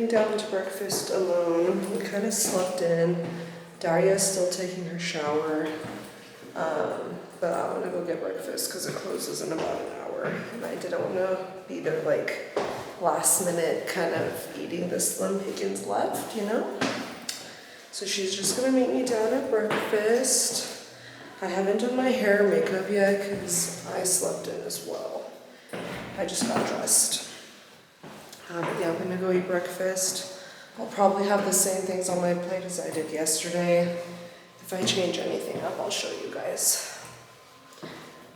down to breakfast alone. We kind of slept in. Daria's still taking her shower. But I want to go get breakfast because it closes in about an hour. And I didn't want to be there like last minute kind of eating the Slim Pickens left, you know? So she's just going to meet me down at breakfast. I haven't done my hair and makeup yet because I slept in as well. I just got dressed. But yeah, I'm going to go eat breakfast. I'll probably have the same things on my plate as I did yesterday. If I change anything up, I'll show you guys.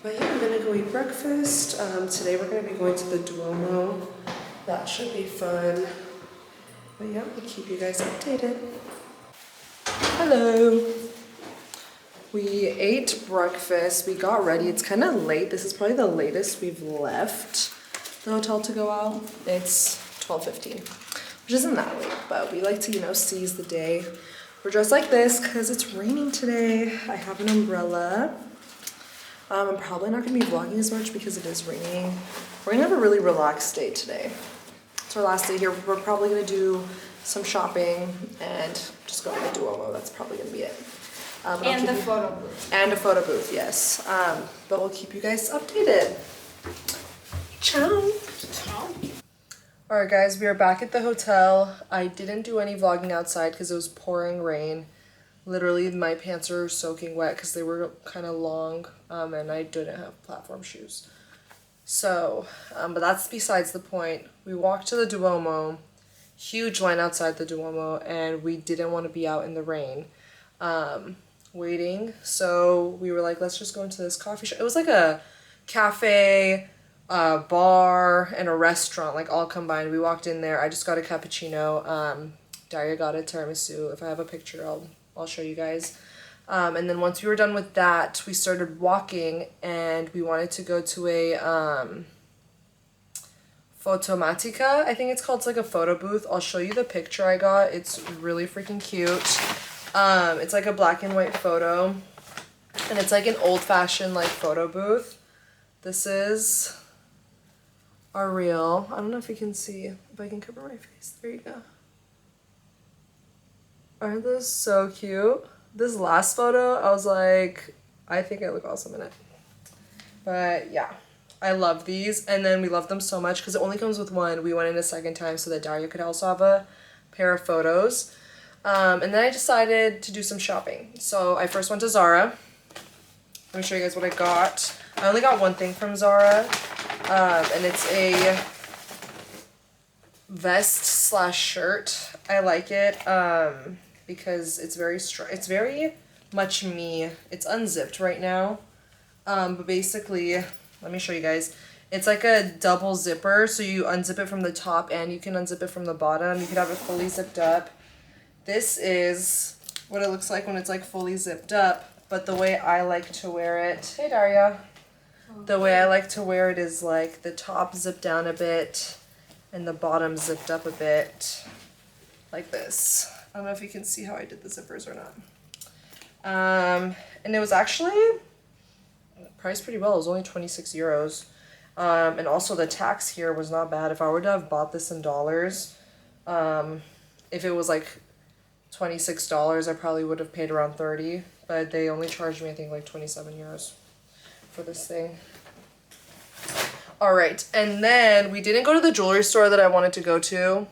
But yeah, I'm gonna go eat breakfast. Today we're gonna be going to the Duomo. That should be fun. But yeah, we'll keep you guys updated. Hello. We ate breakfast, we got ready. It's kind of late. This is probably the latest we've left the hotel to go out. It's 12:15, which isn't that late, but we like to, you know, seize the day. We're dressed like this because it's raining today. I have an umbrella. I'm probably not going to be vlogging as much because it is raining. We're going to have a really relaxed day today. It's our last day here. We're probably going to do some shopping and just go to the Duomo. That's probably going to be it. And the photo booth. And a photo booth, yes. But we'll keep you guys updated. Ciao. Ciao. Alright guys, we are back at the hotel. I didn't do any vlogging outside because it was pouring rain. Literally, my pants are soaking wet because they were kind of long, and I didn't have platform shoes. So, but that's besides the point. We walked to the Duomo, huge line outside the Duomo, and we didn't want to be out in the rain, waiting. So we were like, let's just go into this coffee shop. It was like a cafe, a bar, and a restaurant, like all combined. We walked in there. I just got a cappuccino. Daria got a tiramisu. If I have a picture, I'll show you guys. And then once we were done with that, we started walking and we wanted to go to a automatica, I think it's called. It's like a photo booth. I'll show you the picture I got. It's really freaking cute. It's like a black and white photo and it's like an old-fashioned like photo booth. This is our reel. I don't know if you can see, if I can cover my face. There you go. Aren't those so cute? This last photo, I was like, I think I look awesome in it. But yeah, I love these. And then we love them so much because it only comes with one. We went in a second time so that Daria could also have a pair of photos. And then I decided to do some shopping. So I first went to Zara. Let me show you guys what I got. I only got one thing from Zara. And it's a vest slash shirt. I like it. Because it's it's very much me. It's unzipped right now. But basically, let me show you guys. It's like a double zipper, so you unzip it from the top and you can unzip it from the bottom. You could have it fully zipped up. This is what it looks like when it's like fully zipped up, but the way I like to wear it, hey Daria, the way I like to wear it is like the top zipped down a bit and the bottom zipped up a bit, like this. I don't know if you can see how I did the zippers or not. And it was actually priced pretty well. It was only 26 euros. And also the tax here was not bad. If I were to have bought this in dollars, if it was like $26, I probably would have paid around 30, but they only charged me, I think, like 27 euros for this thing. All right, and then we didn't go to the jewelry store that I wanted to go to.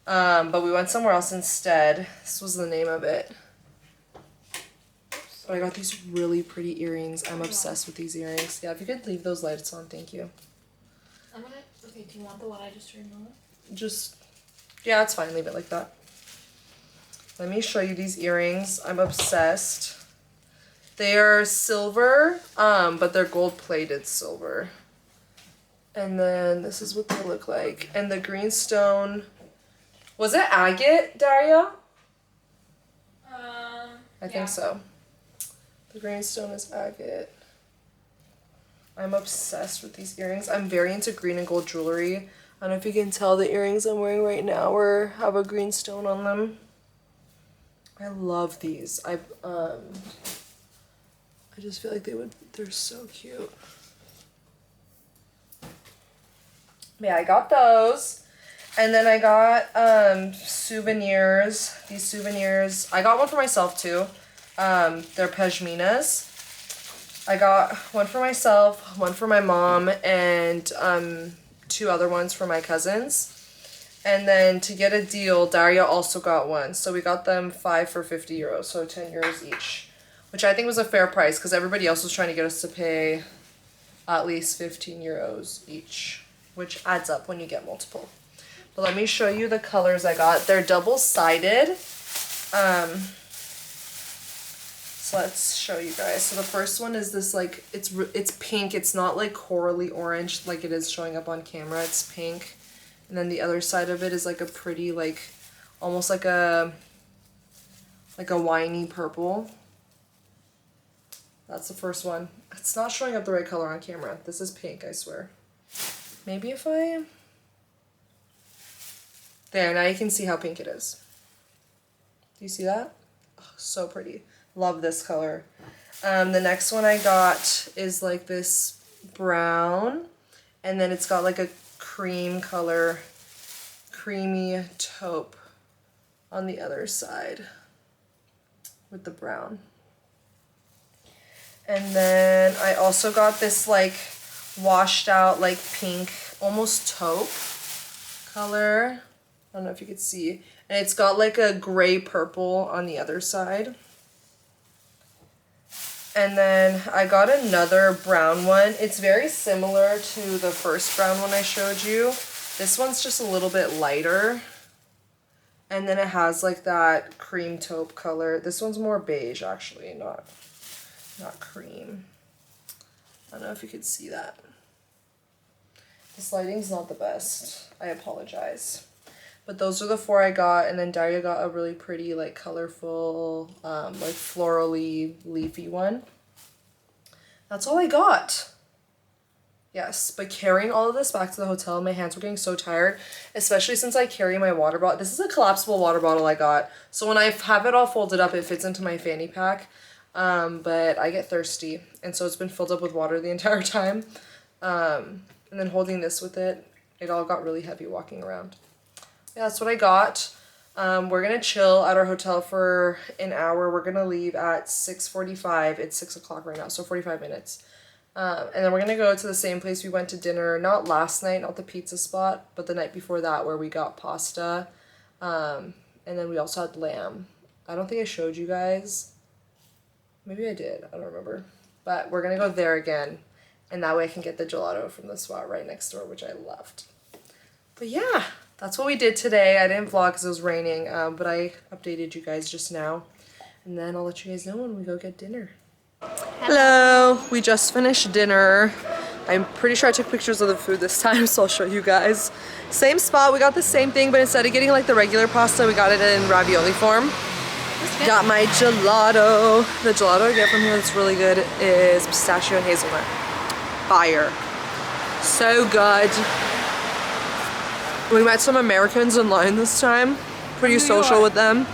But we went somewhere else instead. This was the name of it. But I got these really pretty earrings. I'm obsessed with these earrings. Yeah, if you could leave those lights on, thank you. Okay, do you want the one I just removed? Yeah, it's fine. Leave it like that. Let me show you these earrings. I'm obsessed. They are silver, but they're gold-plated silver. And then this is what they look like. And the green stone... Was it agate, Daria? I think so. The green stone is agate. I'm obsessed with these earrings. I'm very into green and gold jewelry. I don't know if you can tell the earrings I'm wearing right now have a green stone on them. I love these. I just feel like they're so cute. Yeah, I got those. And then I got souvenirs. These souvenirs, I got one for myself too. They're pashminas. I got one for myself, one for my mom, and 2 other ones for my cousins. And then to get a deal, Daria also got one. So we got them 5 for 50 euros, so 10 euros each. Which I think was a fair price because everybody else was trying to get us to pay at least 15 euros each. Which adds up when you get multiple. But let me show you the colors I got. They're double-sided. So let's show you guys. So the first one is this like, it's pink. It's not like corally orange like it is showing up on camera. It's pink. And then the other side of it is like a pretty like, almost like a winey purple. That's the first one. It's not showing up the right color on camera. This is pink, I swear. Maybe if I... There, now you can see how pink it is. Do you see that? Oh, so pretty. Love this color. The next one I got is like this brown, and then it's got like a cream color, creamy taupe on the other side with the brown. And then I also got this like washed out like pink, almost taupe color. I don't know if you could see. And it's got like a gray purple on the other side. And then I got another brown one. It's very similar to the first brown one I showed you. This one's just a little bit lighter. And then it has like that cream taupe color. This one's more beige actually, not cream. I don't know if you could see that. This lighting's not the best. I apologize. But those are the 4 I got, and then Daria got a really pretty, like, colorful, like, florally, leafy one. That's all I got. Yes, but carrying all of this back to the hotel, my hands were getting so tired, especially since I carry my water bottle. This is a collapsible water bottle I got, so when I have it all folded up, it fits into my fanny pack, but I get thirsty, and so it's been filled up with water the entire time, and then holding this with it, it all got really heavy walking around. Yeah, that's what I got. We're gonna chill at our hotel for an hour. We're gonna leave at 6:45. It's 6 o'clock right now, so 45 minutes. And then we're gonna go to the same place we went to dinner, not last night, not the pizza spot, but the night before that where we got pasta. And then we also had lamb. I don't think I showed you guys. Maybe I did, I don't remember. But we're gonna go there again, and that way I can get the gelato from the spot right next door, which I loved. But yeah. That's what we did today. I didn't vlog because it was raining, but I updated you guys just now. And then I'll let you guys know when we go get dinner. Hello! We just finished dinner. I'm pretty sure I took pictures of the food this time, so I'll show you guys. Same spot, we got the same thing, but instead of getting like the regular pasta, we got it in ravioli form. Got my gelato. The gelato I get from here that's really good is pistachio and hazelnut. Fire. So good. We met some Americans in line this time. Pretty social with them.